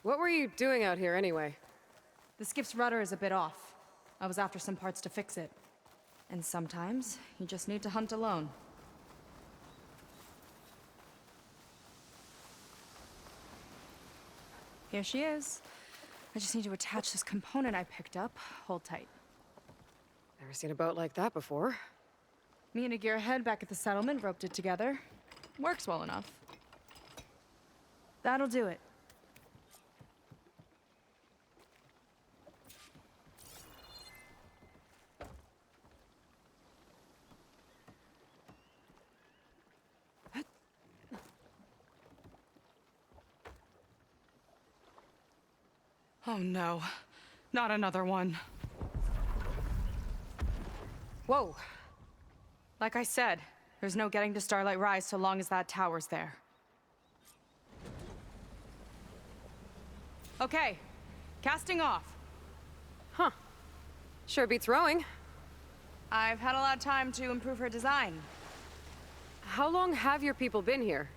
What were you doing out here anyway? The skiff's rudder is a bit off. I was after some parts to fix it. And sometimes, you just need to hunt alone. Here she is. I just need to attach this component I picked up. Hold tight. Never seen a boat like that before. Me and a gearhead back at the settlement roped it together. Works well enough. That'll do it. Oh no, not another one. Whoa! Like I said, there's no getting to Starlight Rise so long as that tower's there. Okay, casting off. Huh. Sure beats rowing. I've had a lot of time to improve her design. How long have your people been here?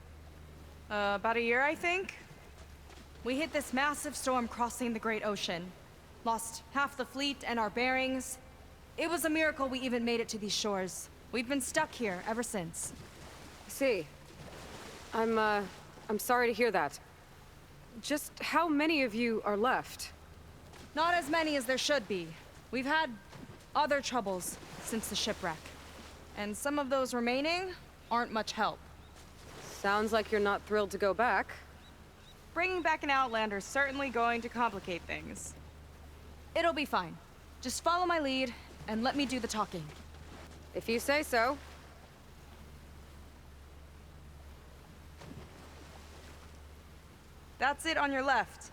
About a year, I think. We hit this massive storm crossing the Great Ocean. Lost half the fleet and our bearings. It was a miracle we even made it to these shores. We've been stuck here ever since. I see. I'm sorry to hear that. Just how many of you are left? Not as many as there should be. We've had other troubles since the shipwreck. And some of those remaining aren't much help. Sounds like you're not thrilled to go back. Bringing back an Outlander's certainly going to complicate things. It'll be fine. Just follow my lead and let me do the talking. If you say so. That's it on your left.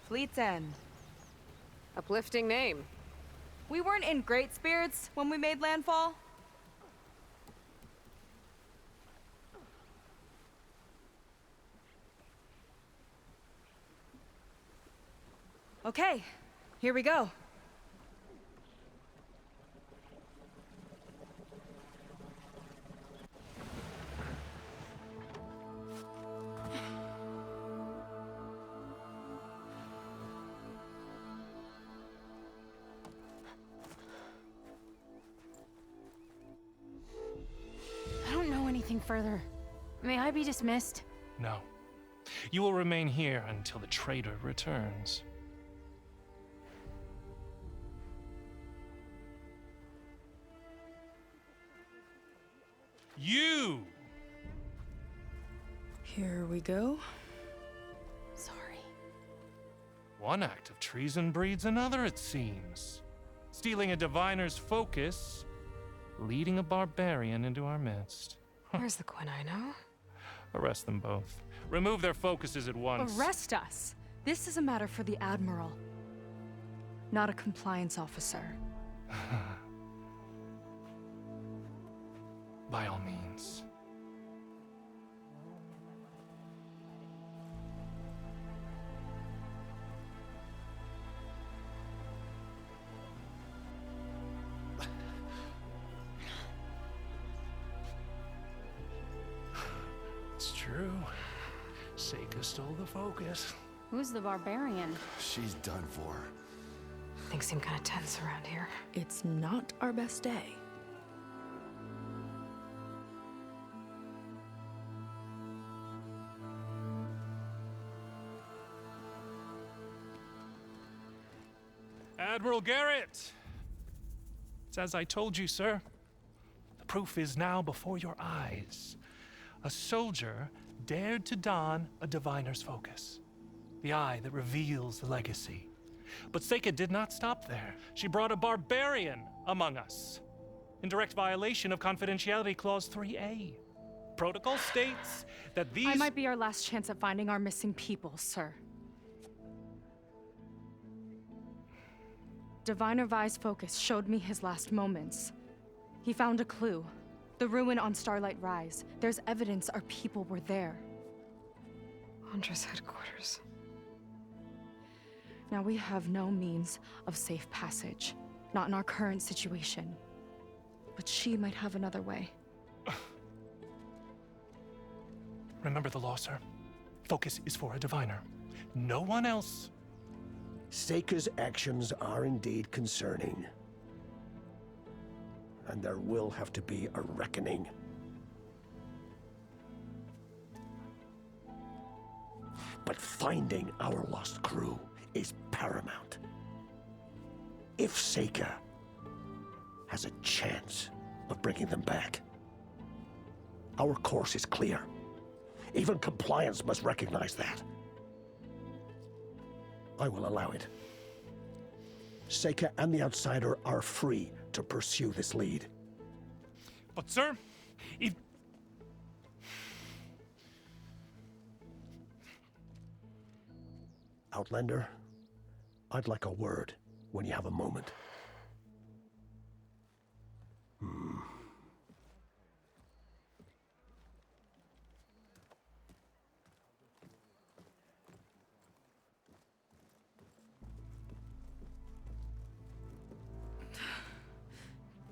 Fleet's End. Uplifting name. We weren't in great spirits when we made landfall. Okay, here we go. I don't know anything further. May I be dismissed? No. You will remain here until the traitor returns. You! Here we go. Sorry. One act of treason breeds another, it seems. Stealing a diviner's focus, leading a barbarian into our midst. Where's the Quinino? Arrest them both. Remove their focuses at once. Arrest us. This is a matter for the Admiral, not a compliance officer. By all means. It's true. Seika stole the focus. Who's the barbarian? She's done for. Things seem kind of tense around here. It's not our best day. Admiral Garrett! It's as I told you, sir. The proof is now before your eyes. A soldier dared to don a diviner's focus. The eye that reveals the legacy. But Seika did not stop there. She brought a barbarian among us. In direct violation of Confidentiality Clause 3A. Protocol states that these— I might be our last chance at finding our missing people, sir. Diviner Vi's focus showed me his last moments. He found a clue. The ruin on Starlight Rise. There's evidence our people were there. Huntress headquarters. Now we have no means of safe passage. Not in our current situation. But she might have another way. Remember the law, sir. Focus is for a diviner. No one else. Seika's actions are indeed concerning. And there will have to be a reckoning. But finding our lost crew is paramount. If Seika has a chance of bringing them back, our course is clear. Even compliance must recognize that. I will allow it. Seika and the Outsider are free to pursue this lead. But sir, if... Outlander, I'd like a word when you have a moment.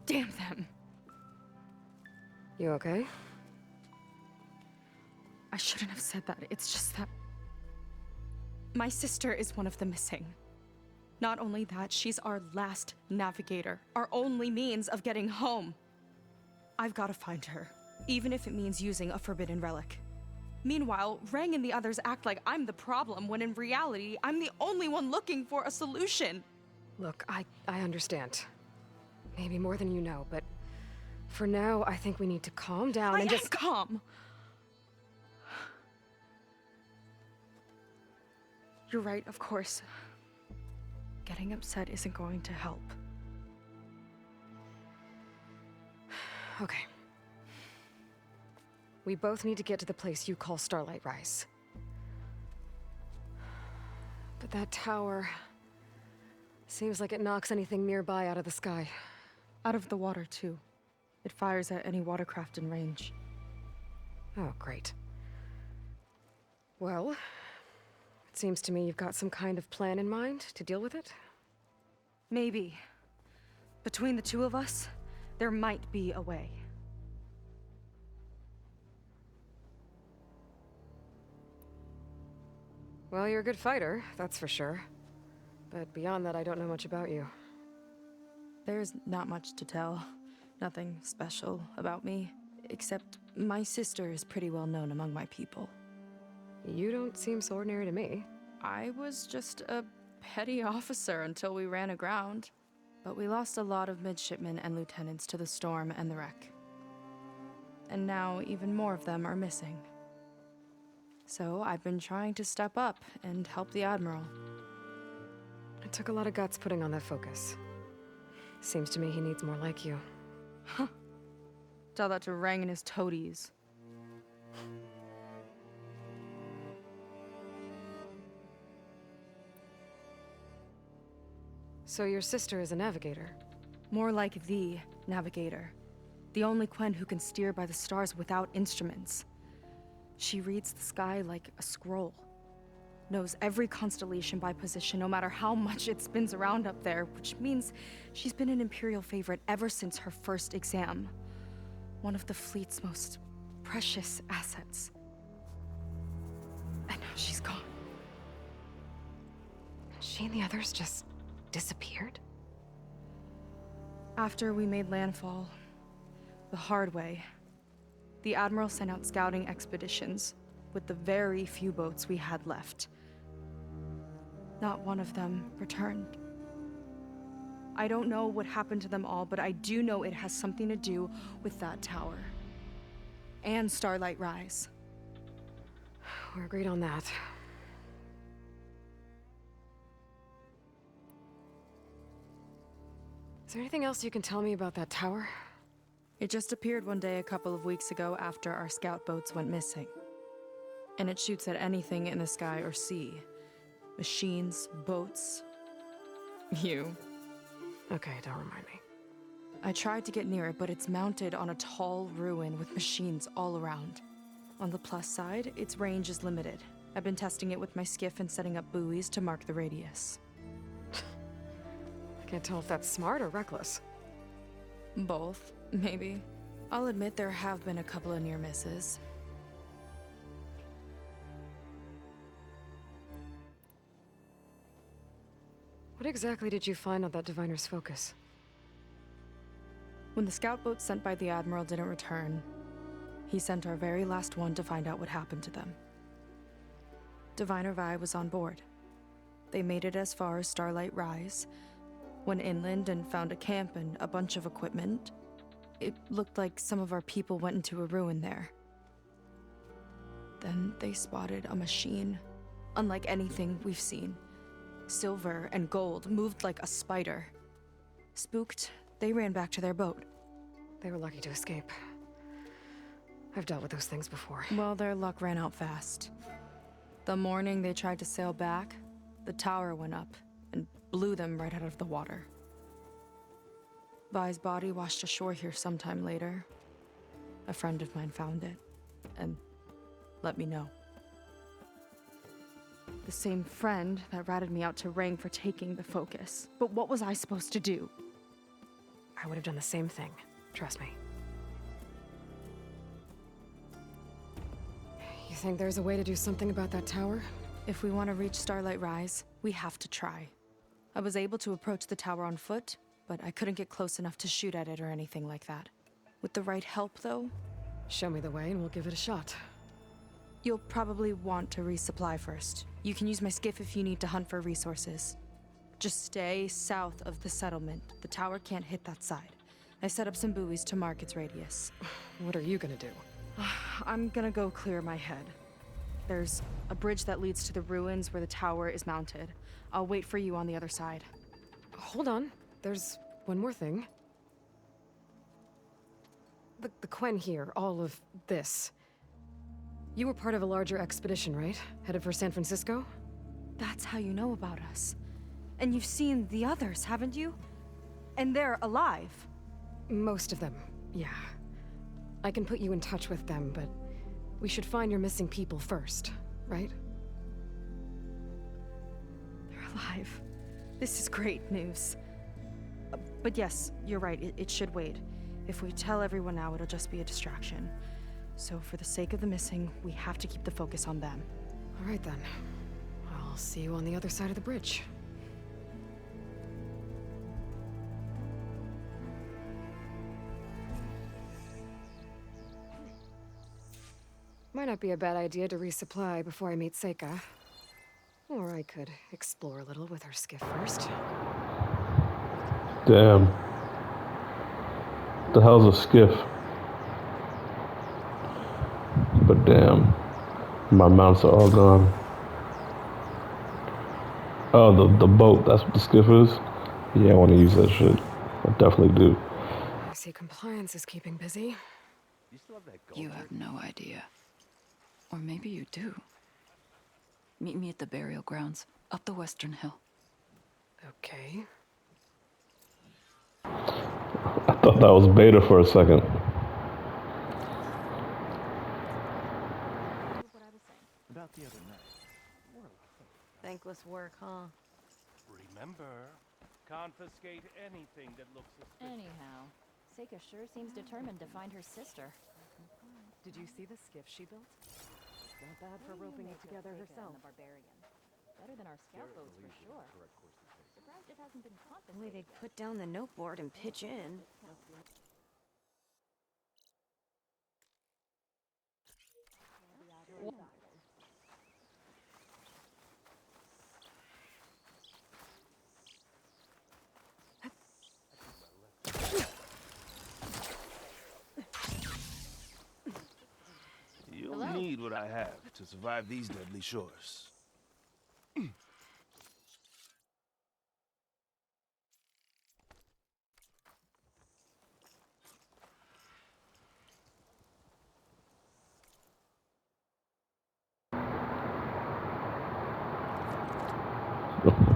Damn them. You okay? I shouldn't have said that. It's just that my sister is one of the missing. Not only that, she's our last navigator, our only means of getting home. I've got to find her, even if it means using a forbidden relic. Meanwhile, Rang and the others act like I'm the problem, when in reality, I'm the only one looking for a solution. Look, I understand. Maybe more than you know, but for now, I think we need to calm down I and am just... calm. You're right, of course. Getting upset isn't going to help. Okay. We both need to get to the place you call Starlight Rise. But that tower... seems like it knocks anything nearby out of the sky. Out of the water, too. It fires at any watercraft in range. Oh, great. Well, it seems to me you've got some kind of plan in mind to deal with it. Maybe. Between the two of us, there might be a way. Well, you're a good fighter, that's for sure. But beyond that, I don't know much about you. There's not much to tell. Nothing special about me. Except my sister is pretty well known among my people. You don't seem so ordinary to me. I was just a petty officer until we ran aground. But we lost a lot of midshipmen and lieutenants to the storm and the wreck. And now even more of them are missing. So I've been trying to step up and help the Admiral. It took a lot of guts putting on that focus. Seems to me he needs more like you. Tell that to Rang and his toadies. So your sister is a navigator? More like the navigator. The only Quen who can steer by the stars without instruments. She reads the sky like a scroll. Knows every constellation by position, no matter how much it spins around up there, which means she's been an Imperial favorite ever since her first exam. One of the fleet's most precious assets. And now she's gone. She and the others just disappeared? After we made landfall, the hard way, the Admiral sent out scouting expeditions with the very few boats we had left. Not one of them returned. I don't know what happened to them all, but I do know it has something to do with that tower. And Starlight Rise. We're agreed on that. Is there anything else you can tell me about that tower? It just appeared one day a couple of weeks ago after our scout boats went missing. And it shoots at anything in the sky or sea. Machines, boats. You. Okay, don't remind me. I tried to get near it, but it's mounted on a tall ruin with machines all around. On the plus side, its range is limited. I've been testing it with my skiff and setting up buoys to mark the radius. I can't tell if that's smart or reckless. Both, maybe. I'll admit there have been a couple of near misses. What exactly did you find on that Diviner's Focus? When the scout boat sent by the Admiral didn't return, he sent our very last one to find out what happened to them. Diviner Vi was on board. They made it as far as Starlight Rise, went inland and found a camp and a bunch of equipment. It looked like some of our people went into a ruin there. Then they spotted a machine, unlike anything we've seen. Silver and gold, moved like a spider. Spooked, they ran back to their boat. They were lucky to escape. I've dealt with those things before. Well, their luck ran out fast. The morning they tried to sail back, the tower went up and blew them right out of the water. Vi's body washed ashore here sometime later. A friend of mine found it and let me know. The same friend that ratted me out to Rang for taking the Focus. But what was I supposed to do? I would have done the same thing. Trust me. You think there's a way to do something about that tower? If we want to reach Starlight Rise, we have to try. I was able to approach the tower on foot, but I couldn't get close enough to shoot at it or anything like that. With the right help, though, Show me the way and we'll give it a shot. you'll probably want to resupply first. You can use my skiff if you need to hunt for resources. Just stay south of the settlement. The tower can't hit that side. I set up some buoys to mark its radius. What are you gonna do? I'm gonna go clear my head. There's a bridge that leads to the ruins where the tower is mounted. I'll wait for you on the other side. Hold on. There's one more thing. The Quen here, all of this. You were part of a larger expedition, right? Headed for San Francisco? That's how you know about us. And you've seen the others, haven't you? And they're alive. Most of them, yeah. I can put you in touch with them, but we should find your missing people first, right? They're alive. This is great news. But yes, you're right, it should wait. If we tell everyone now, it'll just be a distraction. So for the sake of the missing, we have to keep the focus on them. All right then. I'll see you on the other side of the bridge. Might not be a bad idea to resupply before I meet Seika. Or I could explore a little with her skiff first. Damn. The hell's a skiff? But damn, my mounts are all gone. Oh, the boat, that's what the skiff is? Yeah, I want to use that shit. I definitely do. I see compliance is keeping busy. You have no idea. Or maybe you do. Meet me at the burial grounds, up the western hill. Okay. I thought that was beta for a second. Thankless work, huh? Remember, confiscate anything that looks suspicious. Anyhow, Seika sure seems determined to find her sister. Did you see the skiff she built? Not bad for roping it together herself. The barbarian. Better than our scout boats for sure. Surprised it hasn't been confiscated. Only they'd put down the note board and pitch in. You'll need what I have to survive these deadly shores.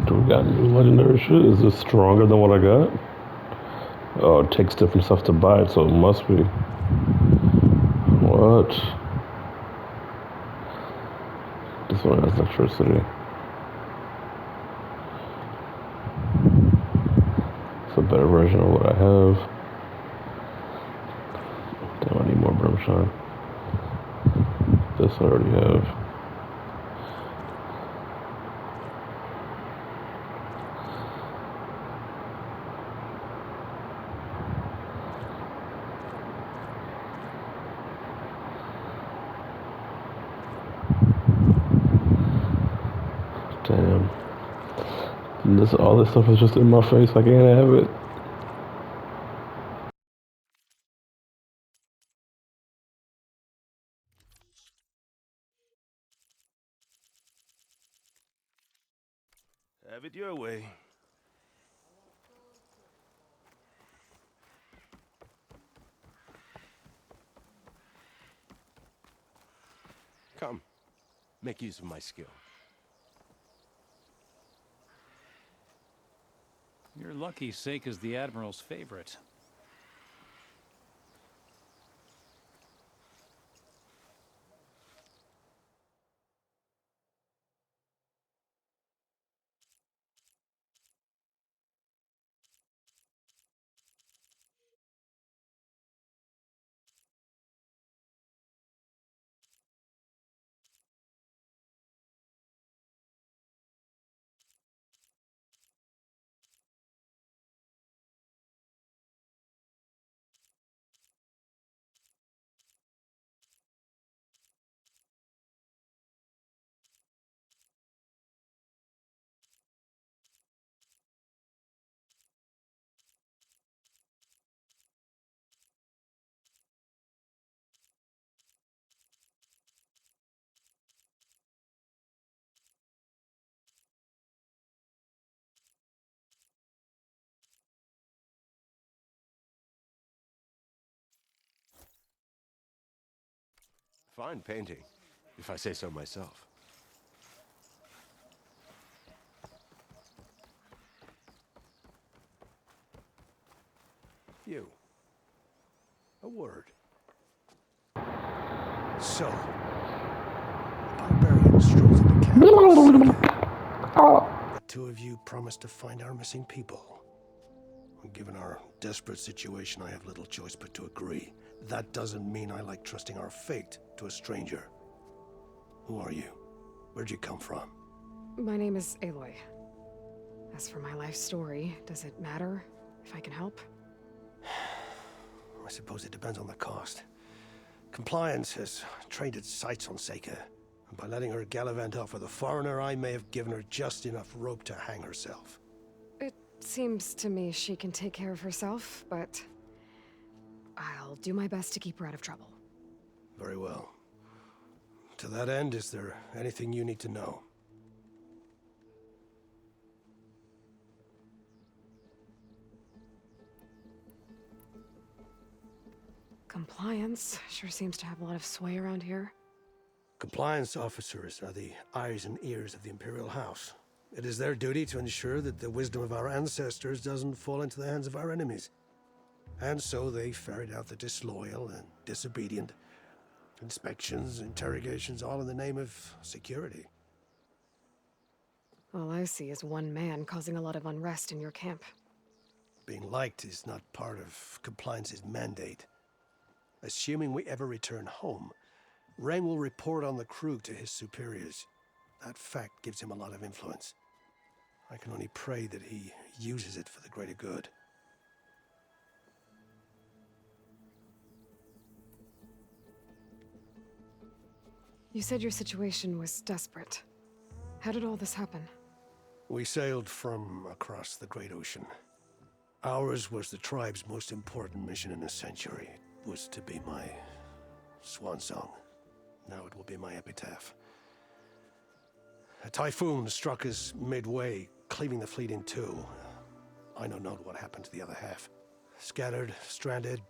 Do we got new legendary shit? Is this stronger than what I got? Oh, it takes different stuff to buy it, so it must be. What? This one has electricity. It's a better version of what I have. Damn, I need more brimstone. This I already have. Damn. And all this stuff is just in my face. I can't have it. Have it your way. Come, make use of my skill. You're lucky Seika's the Admiral's favorite. Fine painting, if I say so myself. You. A word. So, barbarian strolls into camp. The two of you promised to find our missing people. Given our desperate situation, I have little choice but to agree. That doesn't mean I like trusting our fate to a stranger. Who are you? Where'd you come from? My name is Aloy. As for my life story, does it matter if I can help? I suppose it depends on the cost. Compliance has trained its sights on Seika, and by letting her gallivant off with a foreigner, I may have given her just enough rope to hang herself. It seems to me she can take care of herself, but I'll do my best to keep her out of trouble. Very well. To that end, is there anything you need to know? Compliance sure seems to have a lot of sway around here. Compliance officers are the eyes and ears of the Imperial House. It is their duty to ensure that the wisdom of our ancestors doesn't fall into the hands of our enemies. And so they ferret out the disloyal and disobedient. Inspections, interrogations, all in the name of security. All I see is one man causing a lot of unrest in your camp. Being liked is not part of Compliance's mandate. Assuming we ever return home, Rain will report on the crew to his superiors. That fact gives him a lot of influence. I can only pray that he uses it for the greater good. You said your situation was desperate. How did all this happen? We sailed from across the Great Ocean. Ours was the tribe's most important mission in a century. It was to be my swan song. Now it will be my epitaph. A typhoon struck us midway, cleaving the fleet in two. I know not what happened to the other half. Scattered, stranded,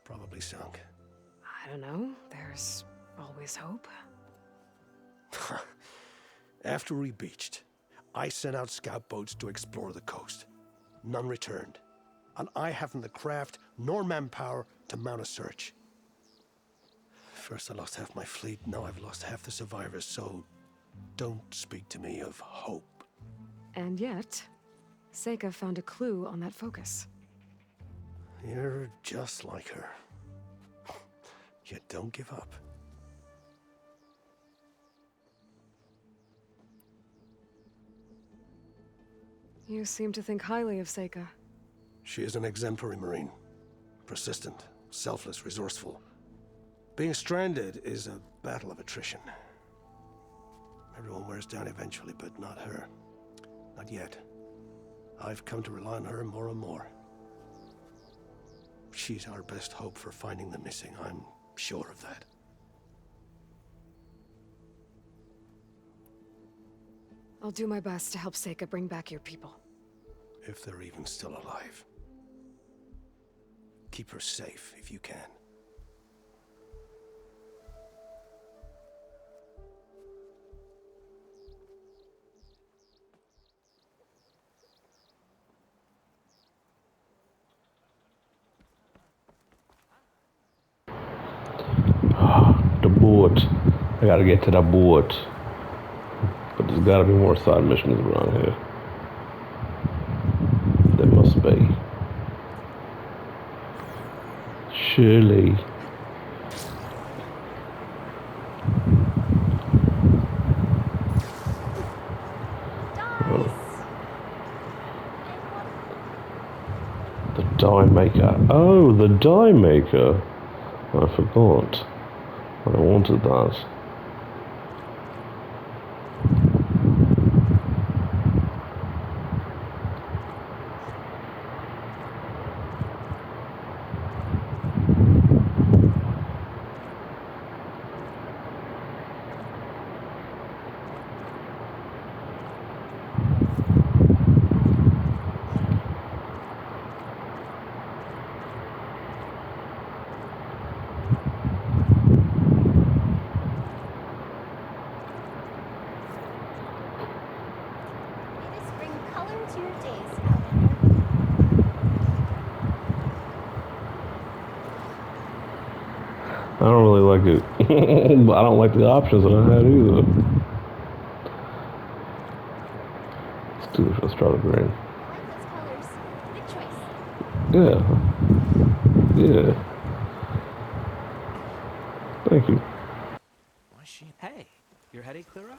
probably sunk. I don't know. There's always hope. After we beached, I sent out scout boats to explore the coast. None returned. And I haven't the craft nor manpower to mount a search. First I lost half my fleet, now I've lost half the survivors, so don't speak to me of hope. And yet, Seika found a clue on that focus. You're just like her. You don't give up. You seem to think highly of Seika. She is an exemplary Marine. Persistent, selfless, resourceful. Being stranded is a battle of attrition. wears down eventually, but not her. Not yet. I've come to rely on her more and more. She's our best hope for finding the missing, I'm sure of that. I'll do my best to help Seika bring back your people. If they're even still alive. Keep her safe if you can. The boat. I gotta get to the boat. But there's gotta be more side missions around here. There must be. Surely. Oh. The die maker. Oh, the die maker. I forgot. I wanted that. I don't really like it. But I don't like the options that I had either. Let's do this. Let's try the green. Yeah. Yeah. Thank you. Why she? Hey, your headache clear up?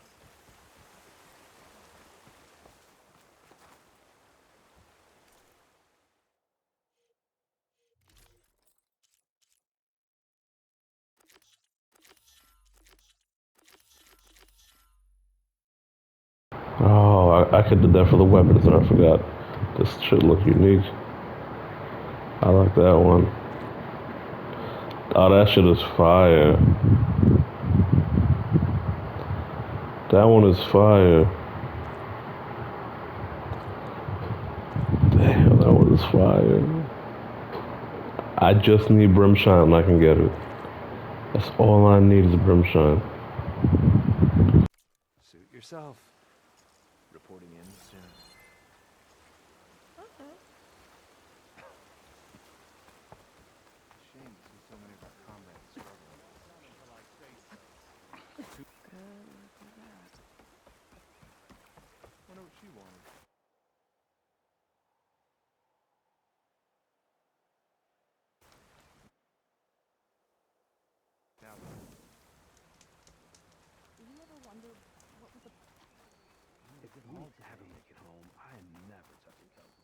Oh, I could do that for the weapons, and I forgot. This should look unique. I like that one. Oh, that shit is fire. That one is fire. Damn, that one is fire. I just need Brimshine and I can get it. That's all I need is Brimshine. Suit yourself. Reporting in soon. Shame to see so many of our comrades struggling. Wonder what she wanted. If we ever make it home, I am never touching Kelvin.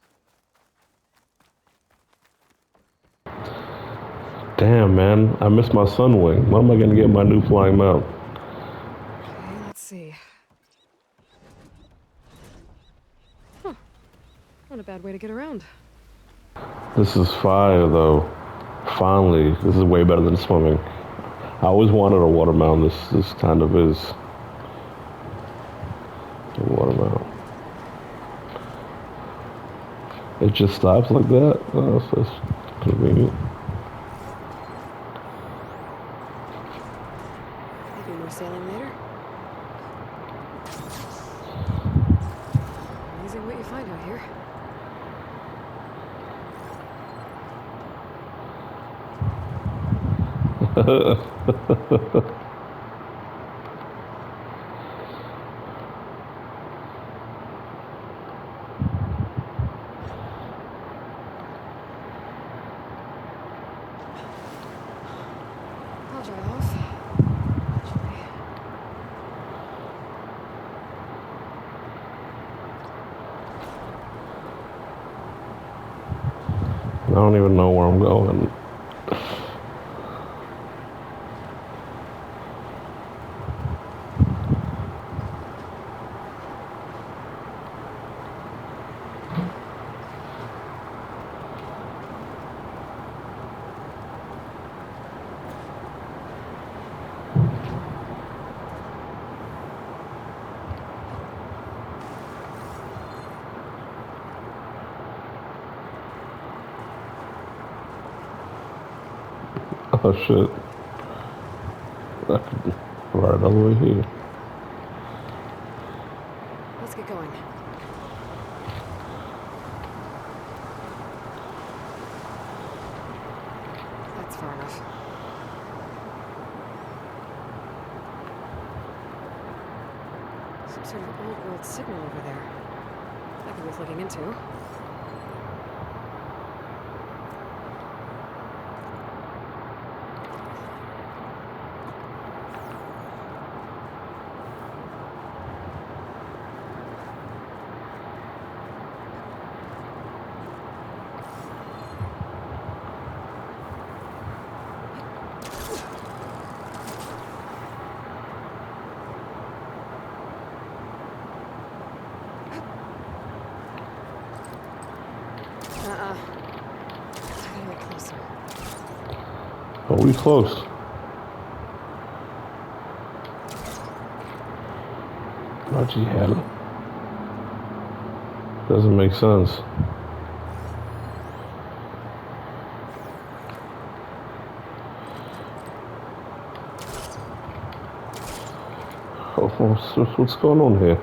Damn, man. I missed my Sunwing. When am I going to get my new flying mount? Okay, let's see. Huh. Not a bad way to get around. This is fire, though. Finally. This is way better than swimming. I always wanted a water mount. This kind of is a water mount. It just stops like that? Oh, that's convenient. Maybe more sailing later. Amazing what you find out here. I'll dry off. Actually. I don't even know where I'm going. Oh shit. I could ride all the way here. Let's get going. That's far enough. Some sort of old world signal over there. That could be worth looking into. I gotta get closer. Are we close? Bloody hell. Doesn't make sense. Oh, what's going on here?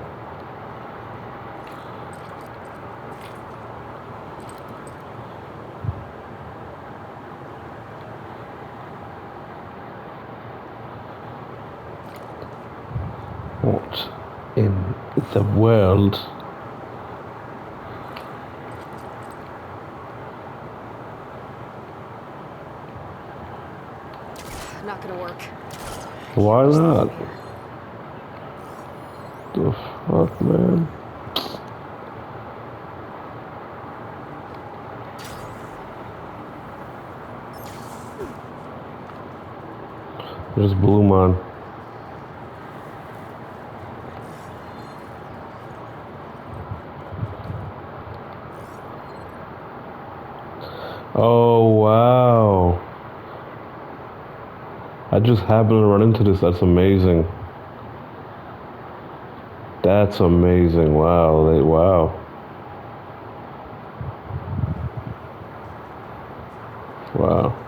What in the world? Not gonna work. Why not? The fuck, man? There's Blue Man. Oh, wow. I just happened to run into this. That's amazing. That's amazing. Wow. Wow. Wow.